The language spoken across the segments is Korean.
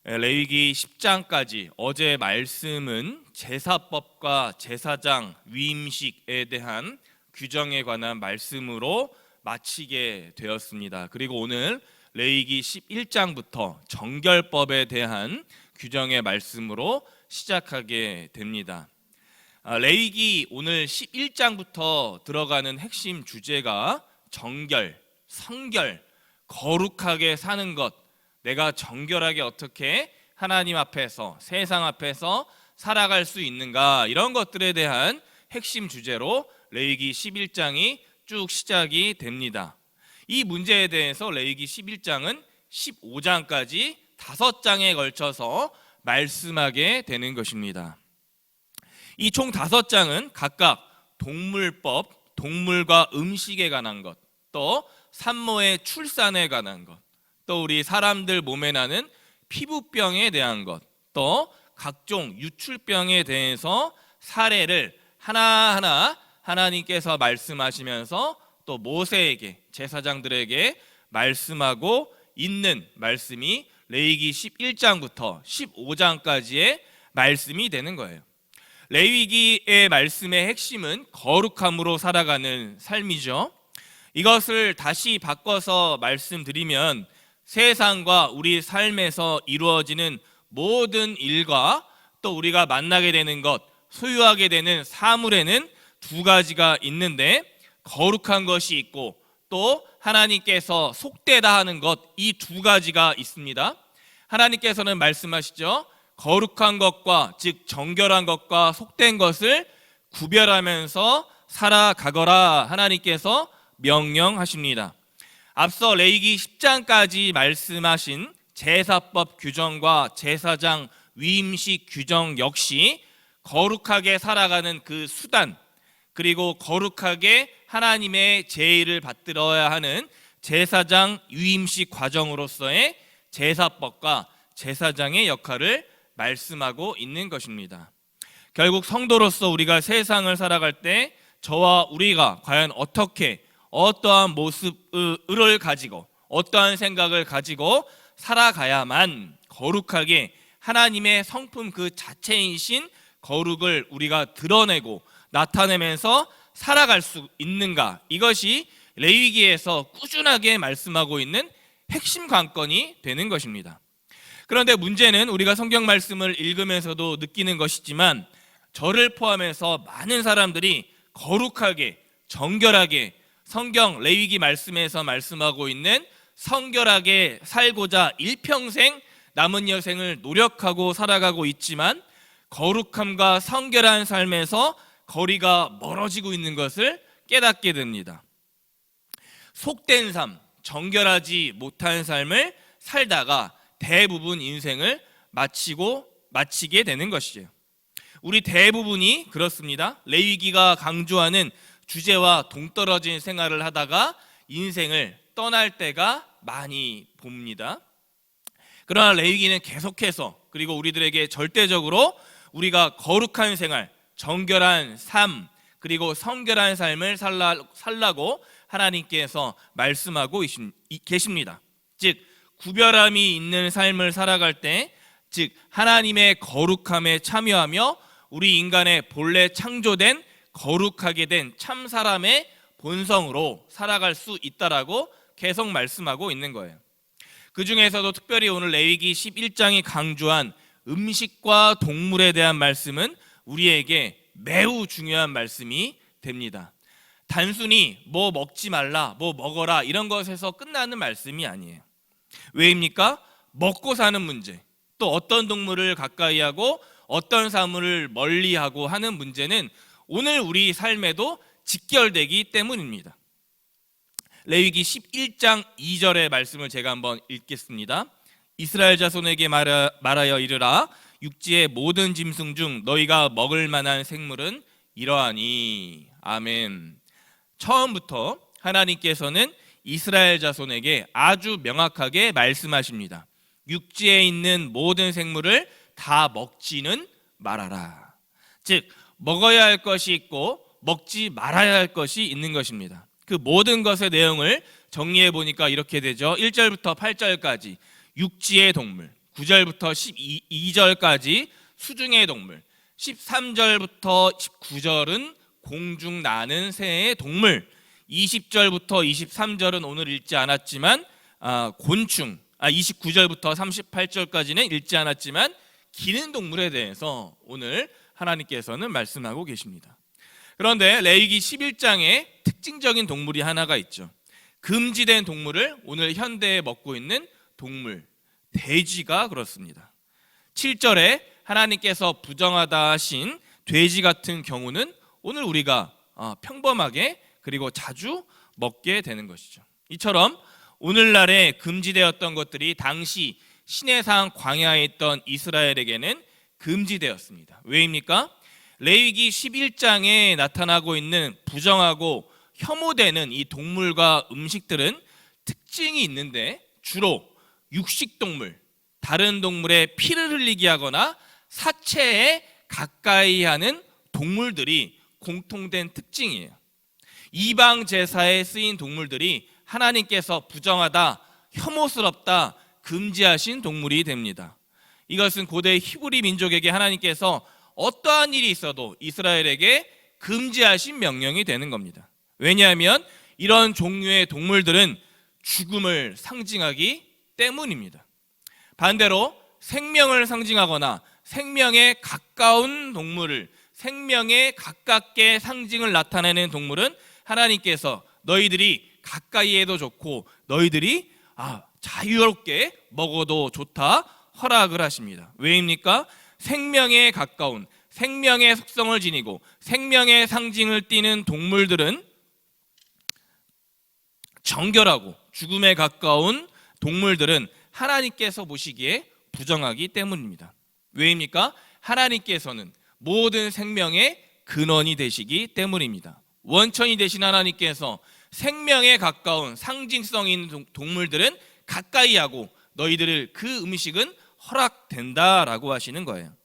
레위기 10장까지 어제 말씀은 제사법과 제사장 위임식에 대한 규정에 관한 말씀으로 마치게 되었습니다. 그리고 오늘 레위기 11장부터 정결법에 대한 규정의 말씀으로 시작하게 됩니다. 레위기 오늘 11장부터 들어가는 핵심 주제가 정결, 성결, 거룩하게 사는 것, 내가 정결하게 어떻게 하나님 앞에서, 세상 앞에서 살아갈 수 있는가, 이런 것들에 대한 핵심 주제로 레위기 11장이 쭉 시작이 됩니다. 이 문제에 대해서 레위기 11장은 15장까지 5장에 걸쳐서 말씀하게 되는 것입니다. 이 총 5장은 각각 동물법, 동물과 음식에 관한 것, 또 산모의 출산에 관한 것, 또 우리 사람들 몸에 나는 피부병에 대한 것, 또 각종 유출병에 대해서 사례를 하나하나 하나님께서 말씀하시면서 또 모세에게, 제사장들에게 말씀하고 있는 말씀이 레위기 11장부터 15장까지의 말씀이 되는 거예요. 레위기의 말씀의 핵심은 거룩함으로 살아가는 삶이죠. 이것을 다시 바꿔서 말씀드리면 세상과 우리 삶에서 이루어지는 모든 일과 또 우리가 만나게 되는 것, 소유하게 되는 사물에는 두 가지가 있는데, 거룩한 것이 있고 또 하나님께서 속되다 하는 것, 이 두 가지가 있습니다. 하나님께서는 말씀하시죠. 거룩한 것과, 즉 정결한 것과 속된 것을 구별하면서 살아가거라, 하나님께서 명령하십니다. 앞서 레위기 10장까지 말씀하신 제사법 규정과 제사장 위임식 규정 역시 거룩하게 살아가는 그 수단, 그리고 거룩하게 하나님의 제의를 받들어야 하는 제사장 위임식 과정으로서의 제사법과 제사장의 역할을 말씀하고 있는 것입니다. 결국 성도로서 우리가 세상을 살아갈 때 저와 우리가 과연 어떻게, 어떠한 모습을 가지고, 어떠한 생각을 가지고 살아가야만 거룩하게 하나님의 성품 그 자체이신 거룩을 우리가 드러내고 나타내면서 살아갈 수 있는가, 이것이 레위기에서 꾸준하게 말씀하고 있는 핵심 관건이 되는 것입니다. 그런데 문제는 우리가 성경 말씀을 읽으면서도 느끼는 것이지만, 저를 포함해서 많은 사람들이 거룩하게, 정결하게 성경 레위기 말씀에서 말씀하고 있는 성결하게 살고자 일평생 남은 여생을 노력하고 살아가고 있지만, 거룩함과 성결한 삶에서 거리가 멀어지고 있는 것을 깨닫게 됩니다. 속된 삶, 정결하지 못한 삶을 살다가 대부분 인생을 마치게 되는 것이죠. 우리 대부분이 그렇습니다. 레위기가 강조하는 주제와 동떨어진 생활을 하다가 인생을 떠날 때가 많이 봅니다. 그러나 레위기는 계속해서, 그리고 우리들에게 절대적으로 우리가 거룩한 생활, 정결한 삶, 그리고 성결한 삶을 살라고 하나님께서 말씀하고 계십니다. 즉 구별함이 있는 삶을 살아갈 때, 즉 하나님의 거룩함에 참여하며 우리 인간의 본래 창조된 거룩하게 된 참 사람의 본성으로 살아갈 수 있다라고 계속 말씀하고 있는 거예요. 그 중에서도 특별히 오늘 레위기 11장이 강조한 음식과 동물에 대한 말씀은 우리에게 매우 중요한 말씀이 됩니다. 단순히 뭐 먹지 말라, 뭐 먹어라, 이런 것에서 끝나는 말씀이 아니에요. 왜입니까? 먹고 사는 문제, 또 어떤 동물을 가까이 하고 어떤 사물을 멀리하고 하는 문제는 오늘 우리 삶에도 직결되기 때문입니다. 레위기 11장 2절의 말씀을 제가 한번 읽겠습니다. 이스라엘 자손에게 말하여 이르라. 육지의 모든 짐승 중 너희가 먹을 만한 생물은 이러하니. 아멘. 처음부터 하나님께서는 이스라엘 자손에게 아주 명확하게 말씀하십니다. 육지에 있는 모든 생물을 다 먹지는 말아라. 즉 먹어야 할 것이 있고 먹지 말아야 할 것이 있는 것입니다. 그 모든 것의 내용을 정리해 보니까 이렇게 되죠. 1절부터 8절까지 육지의 동물, 9절부터 12절까지 수중의 동물, 13절부터 19절은 공중 나는 새의 동물, 20절부터 23절은 오늘 읽지 않았지만 곤충, 29절부터 38절까지는 읽지 않았지만 기는 동물에 대해서 오늘 하나님께서는 말씀하고 계십니다. 그런데 레위기 11장에 특징적인 동물이 하나가 있죠. 금지된 동물을 오늘 현대에 먹고 있는 동물, 돼지가 그렇습니다. 7절에 하나님께서 부정하다 하신 돼지 같은 경우는 오늘 우리가 평범하게 그리고 자주 먹게 되는 것이죠. 이처럼 오늘날에 금지되었던 것들이 당시 시내산 광야에 있던 이스라엘에게는 금지되었습니다. 왜입니까? 레위기 11장에 나타나고 있는 부정하고 혐오되는 이 동물과 음식들은 특징이 있는데 주로 육식동물, 다른 동물의 피를 흘리게 하거나 사체에 가까이 하는 동물들이 공통된 특징이에요. 이방 제사에 쓰인 동물들이 하나님께서 부정하다, 혐오스럽다, 금지하신 동물이 됩니다. 이것은 고대 히브리 민족에게 하나님께서 어떠한 일이 있어도 이스라엘에게 금지하신 명령이 되는 겁니다. 왜냐하면 이런 종류의 동물들은 죽음을 상징하기 때문입니다. 반대로 생명을 상징하거나 생명에 가까운 동물을, 생명에 가깝게 상징을 나타내는 동물은 하나님께서 너희들이 가까이 해도 좋고 너희들이 자유롭게 먹어도 좋다 허락을 하십니다. 왜입니까? 생명에 가까운, 생명의 속성을 지니고 생명의 상징을 띠는 동물들은 정결하고 죽음에 가까운 동물들은 하나님께서 보시기에 부정하기 때문입니다. 왜입니까? 하나님께서는 모든 생명의 근원이 되시기 때문입니다. 원천이 되신 하나님께서 생명에 가까운 상징성 있는 동물들은 가까이 하고 너희들을 그 음식은 허락된다라고 하시는 거예요.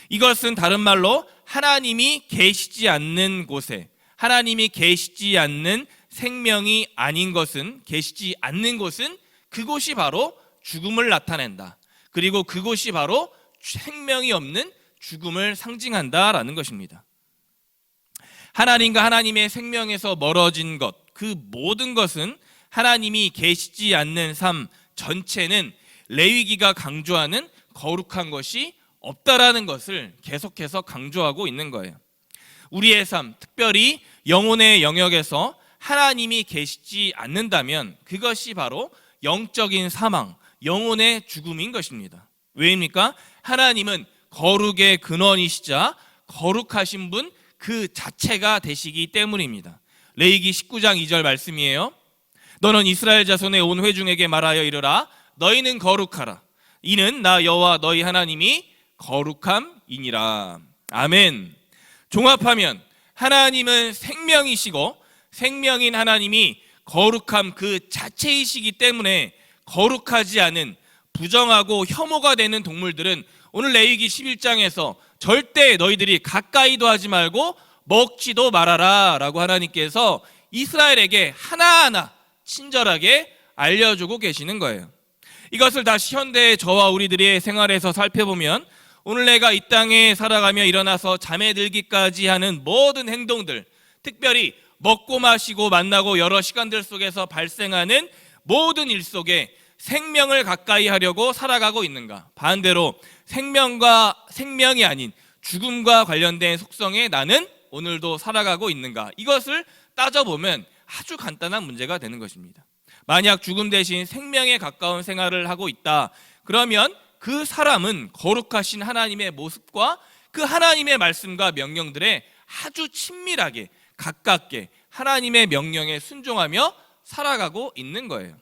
이것은 다른 말로 하나님이 계시지 않는 곳에, 하나님이 계시지 않는 생명이 아닌 것은, 계시지 않는 곳은 그곳이 바로 죽음을 나타낸다. 그리고 그곳이 바로 생명이 없는 죽음을 상징한다라는 것입니다. 하나님과 하나님의 생명에서 멀어진 것, 그 모든 것은 하나님이 계시지 않는 삶 전체는 레위기가 강조하는 거룩한 것이 없다라는 것을 계속해서 강조하고 있는 거예요. 우리의 삶, 특별히 영혼의 영역에서 하나님이 계시지 않는다면 그것이 바로 영적인 사망, 영혼의 죽음인 것입니다. 왜입니까? 하나님은 거룩의 근원이시자 거룩하신 분 그 자체가 되시기 때문입니다. 레위기 19장 2절 말씀이에요. 너는 이스라엘 자손의 온 회중에게 말하여 이르라. 너희는 거룩하라. 이는 나 여호와 너희 하나님이 거룩함이니라. 아멘. 종합하면 하나님은 생명이시고 생명인 하나님이 거룩함 그 자체이시기 때문에 거룩하지 않은 부정하고 혐오가 되는 동물들은 오늘 레위기 11장에서 절대 너희들이 가까이도 하지 말고 먹지도 말아라 라고 하나님께서 이스라엘에게 하나하나 친절하게 알려주고 계시는 거예요. 이것을 다시 현대의 저와 우리들의 생활에서 살펴보면 오늘 내가 이 땅에 살아가며 일어나서 잠에 들기까지 하는 모든 행동들, 특별히 먹고 마시고 만나고 여러 시간들 속에서 발생하는 모든 일 속에 생명을 가까이 하려고 살아가고 있는가? 반대로 생명이 아닌 죽음과 관련된 속성에 나는 오늘도 살아가고 있는가? 이것을 따져보면 아주 간단한 문제가 되는 것입니다. 만약 죽음 대신 생명에 가까운 생활을 하고 있다, 그러면 그 사람은 거룩하신 하나님의 모습과 그 하나님의 말씀과 명령들에 아주 친밀하게 가깝게 하나님의 명령에 순종하며 살아가고 있는 거예요.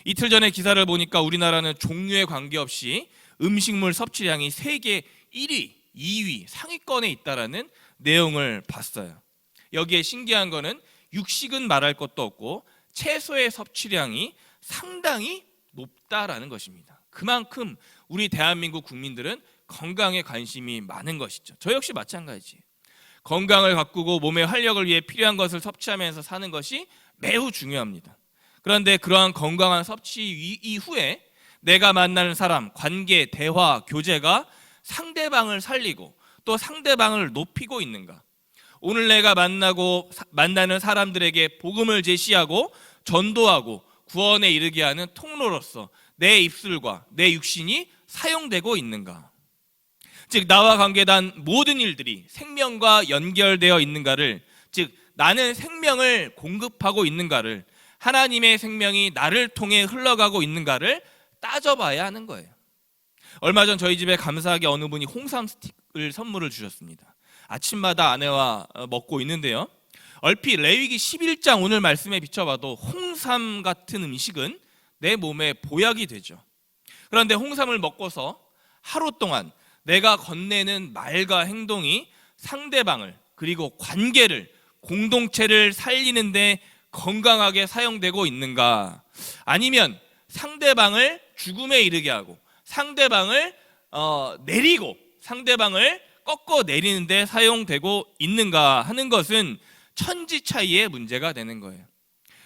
이틀 전에 기사를 보니까 우리나라는 종류에 관계없이 음식물 섭취량이 세계 1위, 2위 상위권에 있다라는 내용을 봤어요. 여기에 신기한 거는 육식은 말할 것도 없고 채소의 섭취량이 상당히 높다라는 것입니다. 그만큼 우리 대한민국 국민들은 건강에 관심이 많은 것이죠. 저 역시 마찬가지예요. 건강을 가꾸고 몸의 활력을 위해 필요한 것을 섭취하면서 사는 것이 매우 중요합니다. 그런데 그러한 건강한 섭취 이후에 내가 만나는 사람, 관계, 대화, 교제가 상대방을 살리고 또 상대방을 높이고 있는가? 오늘 내가 만나는 사람들에게 복음을 제시하고 전도하고 구원에 이르게 하는 통로로서 내 입술과 내 육신이 사용되고 있는가? 즉 나와 관계된 모든 일들이 생명과 연결되어 있는가를, 즉 나는 생명을 공급하고 있는가를, 하나님의 생명이 나를 통해 흘러가고 있는가를 따져봐야 하는 거예요. 얼마 전 저희 집에 감사하게 어느 분이 홍삼 스틱을 선물을 주셨습니다. 아침마다 아내와 먹고 있는데요, 얼핏 레위기 11장 오늘 말씀에 비춰봐도 홍삼 같은 음식은 내 몸에 보약이 되죠. 그런데 홍삼을 먹고서 하루 동안 내가 건네는 말과 행동이 상대방을, 그리고 관계를, 공동체를 살리는데 건강하게 사용되고 있는가? 아니면 상대방을 죽음에 이르게 하고 상대방을 내리고 상대방을 꺾어 내리는데 사용되고 있는가 하는 것은 천지 차이의 문제가 되는 거예요.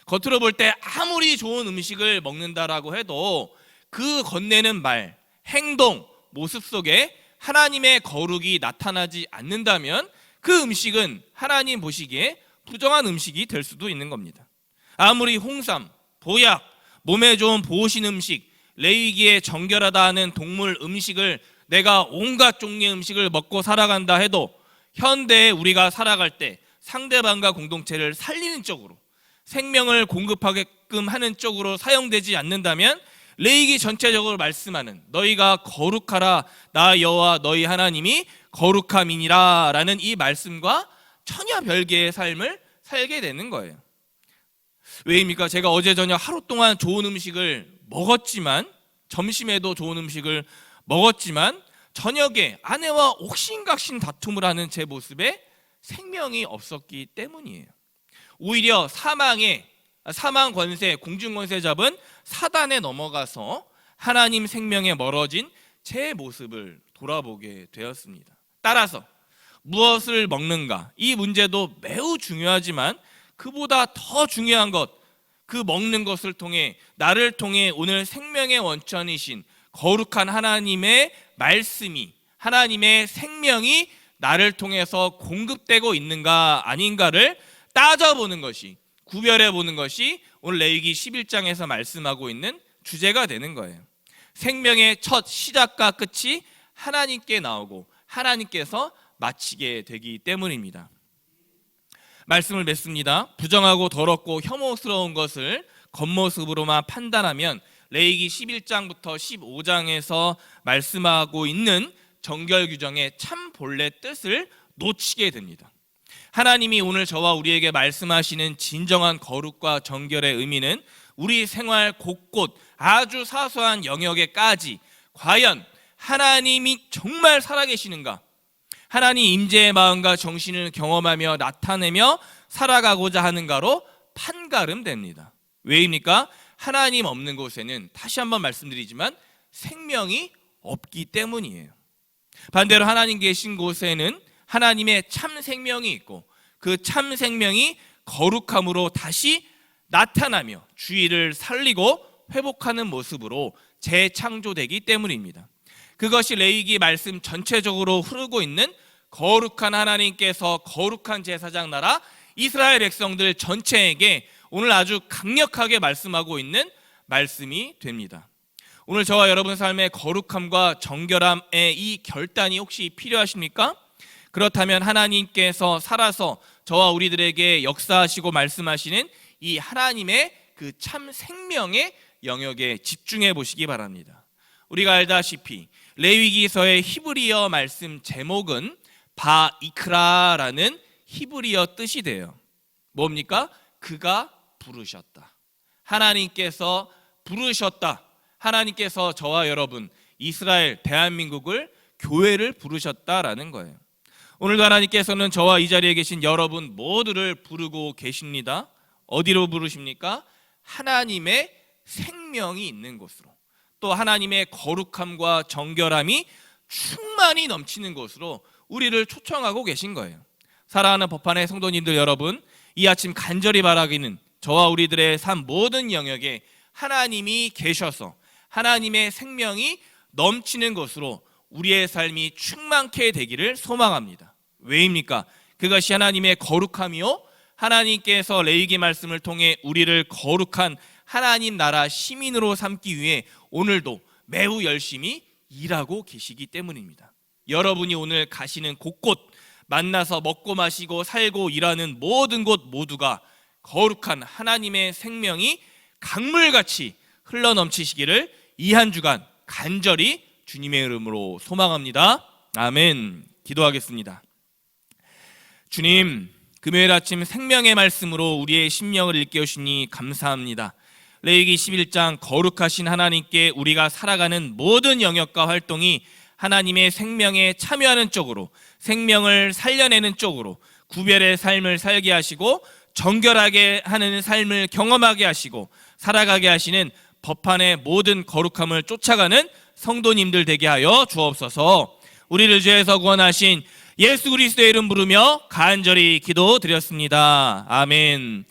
겉으로 볼 때 아무리 좋은 음식을 먹는다라고 해도 그 건네는 말, 행동, 모습 속에 하나님의 거룩이 나타나지 않는다면 그 음식은 하나님 보시기에 부정한 음식이 될 수도 있는 겁니다. 아무리 홍삼, 보약, 몸에 좋은 보신 음식, 레위기에 정결하다 하는 동물 음식을 내가 온갖 종류의 음식을 먹고 살아간다 해도 현대에 우리가 살아갈 때 상대방과 공동체를 살리는 쪽으로, 생명을 공급하게끔 하는 쪽으로 사용되지 않는다면 레위기 전체적으로 말씀하는 너희가 거룩하라 나 여호와 너희 하나님이 거룩함이니라 라는 이 말씀과 전혀 별개의 삶을 살게 되는 거예요. 왜입니까? 제가 어제 저녁 하루 동안 좋은 음식을 먹었지만, 점심에도 좋은 음식을 먹었지만 저녁에 아내와 옥신각신 다툼을 하는 제 모습에 생명이 없었기 때문이에요. 오히려 사망 권세, 공중 권세 잡은 사단에 넘어가서 하나님 생명에 멀어진 제 모습을 돌아보게 되었습니다. 따라서 무엇을 먹는가, 이 문제도 매우 중요하지만 그보다 더 중요한 것, 그 먹는 것을 통해 나를 통해 오늘 생명의 원천이신 거룩한 하나님의 말씀이, 하나님의 생명이 나를 통해서 공급되고 있는가 아닌가를 따져보는 것이, 구별해보는 것이 오늘 레위기 11장에서 말씀하고 있는 주제가 되는 거예요. 생명의 첫 시작과 끝이 하나님께 나오고 하나님께서 마치게 되기 때문입니다. 말씀을 맺습니다. 부정하고 더럽고 혐오스러운 것을 겉모습으로만 판단하면 레위기 11장부터 15장에서 말씀하고 있는 정결 규정의 참 본래 뜻을 놓치게 됩니다. 하나님이 오늘 저와 우리에게 말씀하시는 진정한 거룩과 정결의 의미는 우리 생활 곳곳 아주 사소한 영역에까지 과연 하나님이 정말 살아계시는가, 하나님 임재의 마음과 정신을 경험하며 나타내며 살아가고자 하는가로 판가름됩니다. 왜입니까? 하나님 없는 곳에는, 다시 한번 말씀드리지만, 생명이 없기 때문이에요. 반대로 하나님 계신 곳에는 하나님의 참 생명이 있고 그 참 생명이 거룩함으로 다시 나타나며 주의를 살리고 회복하는 모습으로 재창조되기 때문입니다. 그것이 레위기 말씀 전체적으로 흐르고 있는 거룩한 하나님께서 거룩한 제사장 나라 이스라엘 백성들 전체에게 오늘 아주 강력하게 말씀하고 있는 말씀이 됩니다. 오늘 저와 여러분 삶의 거룩함과 정결함의 이 결단이 혹시 필요하십니까? 그렇다면 하나님께서 살아서 저와 우리들에게 역사하시고 말씀하시는 이 하나님의 그 참 생명의 영역에 집중해 보시기 바랍니다. 우리가 알다시피 레위기서의 히브리어 말씀 제목은 바이크라라는 히브리어 뜻이 돼요. 뭡니까? 그가 부르셨다. 하나님께서 부르셨다. 하나님께서 저와 여러분, 이스라엘, 대한민국을, 교회를 부르셨다라는 거예요. 오늘도 하나님께서는 저와 이 자리에 계신 여러분 모두를 부르고 계십니다. 어디로 부르십니까? 하나님의 생명이 있는 곳으로, 또 하나님의 거룩함과 정결함이 충만히 넘치는 곳으로 우리를 초청하고 계신 거예요. 사랑하는 법한의 성도님들 여러분, 이 아침 간절히 바라기는 저와 우리들의 삶 모든 영역에 하나님이 계셔서 하나님의 생명이 넘치는 것으로 우리의 삶이 충만케 되기를 소망합니다. 왜입니까? 그것이 하나님의 거룩함이요, 하나님께서 레위기 말씀을 통해 우리를 거룩한 하나님 나라 시민으로 삼기 위해 오늘도 매우 열심히 일하고 계시기 때문입니다. 여러분이 오늘 가시는 곳곳, 만나서 먹고 마시고 살고 일하는 모든 곳 모두가 거룩한 하나님의 생명이 강물같이 흘러넘치시기를 이 한 주간 간절히 주님의 이름으로 소망합니다. 아멘. 기도하겠습니다. 주님, 금요일 아침 생명의 말씀으로 우리의 심령을 일깨우시니 감사합니다. 레위기 11장 거룩하신 하나님께 우리가 살아가는 모든 영역과 활동이 하나님의 생명에 참여하는 쪽으로, 생명을 살려내는 쪽으로 구별의 삶을 살게 하시고 정결하게 하는 삶을 경험하게 하시고 살아가게 하시는 법안의 모든 거룩함을 쫓아가는 성도님들 되게 하여 주옵소서. 우리를 죄에서 구원하신 예수 그리스도의 이름 부르며 간절히 기도드렸습니다. 아멘.